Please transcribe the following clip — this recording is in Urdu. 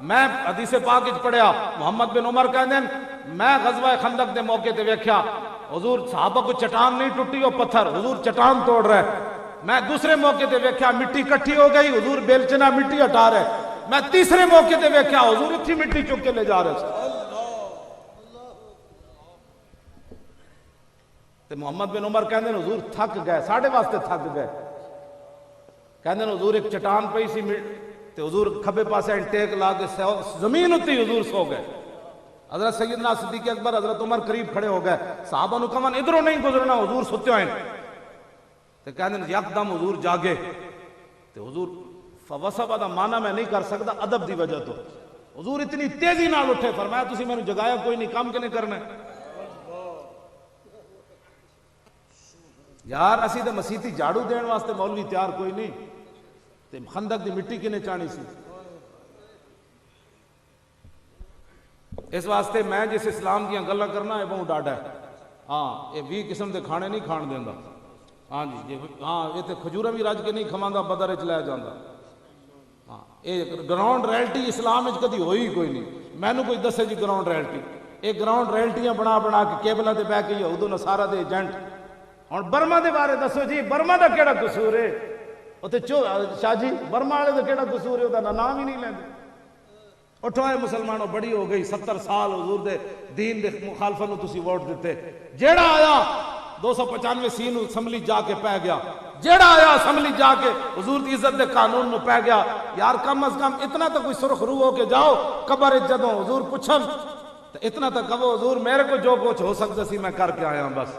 میں حدیث پاک وچ پڑھیا محمد بن عمر کہندے ہیں میں غزوہ خندق دے موقع تے ویکھیا حضور صحابہ کو چٹان نہیں ٹوٹی وہ پتھر، حضور چٹان توڑ رہے. میں دوسرے موقع تے ویکھیا مٹی کٹھی ہو گئی، حضور بیلچنا مٹی ہٹا رہے. میں تیسرے موقع تے ویکھیا حضور اتھی مٹی چک کے لے جا رہے تھے. تے محمد بن عمر کہندے ہیں حضور تھک گئے، ساڈے واسطے تھک گئے. کہندے ہیں حضور ایک چٹان پئی سی تے حضور کھبے پاسے ٹیک لا کے زمین اتی حضور سو گئے. حضرت سیدنا صدیق اکبر حضرت عمر قریب کھڑے ہو گئے، صحابہ نو کہن ادھروں نہیں گزرنا، حضور ستے ہوئے تے کہندے ہیں یکدم حضور جاگے تے حضور فوسبہ دا معنی میں نہیں کر سکتا ادب دی وجہ تو حضور اتنی تیزی نال اٹھے، فرمایا تسی میں نے جگایا کوئی نہیں، کام کے نہیں کرنا. یار اسی تے مسیتی جھاڑو دین واسطے مولوی تیار کوئی نہیں تے خندق دی مٹی کنے چانی سی. اس واسطے میں جس اسلام کی گلاں کرنا ہے بہت ڈاڈا ہے. ہاں یہ 20 قسم دے کھانے نہیں کھان دیندا. ہاں جی ہاں یہ تے کھجوراں بھی رج کے نہیں کھواندا، بدر وچ لے جاندا. ہاں یہ گراؤنڈ ریلٹی اسلام وچ کدی ہوئی کوئی نہیں. مینوں کوئی دسے جی گراؤنڈ ریلٹی، یہ گراؤنڈ ریلٹیاں بنا بنا کے کیبلاں تے بہ کے یہود و نصارا دے ایجنٹ. ہن برما دے بارے دسو جی، برما دا کیڑا قصور ہے؟ اوتے شاہ جی برما والے دا کیڑا قصور ہے؟ او دا نام ہی نہیں لیندے. اٹھو اے مسلمانوں، بڑی ہو گئی 70 سال حضور دے دین دے مخالفت نو تسی ووٹ دیتے. جیڑا آیا 295 سی نو اسمبلی جا کے پہ گیا، جیڑا آیا اسمبلی جا کے حضور دی عزت دے قانون نو پہ گیا. یار کم از کم اتنا تو کوئی سرخ روح ہو کے جاؤ قبر جدوں حضور پوچھن اتنا تو کہو حضور میرے کو جو کچھ ہو سکتا سی میں کر کے آیا ہوں بس.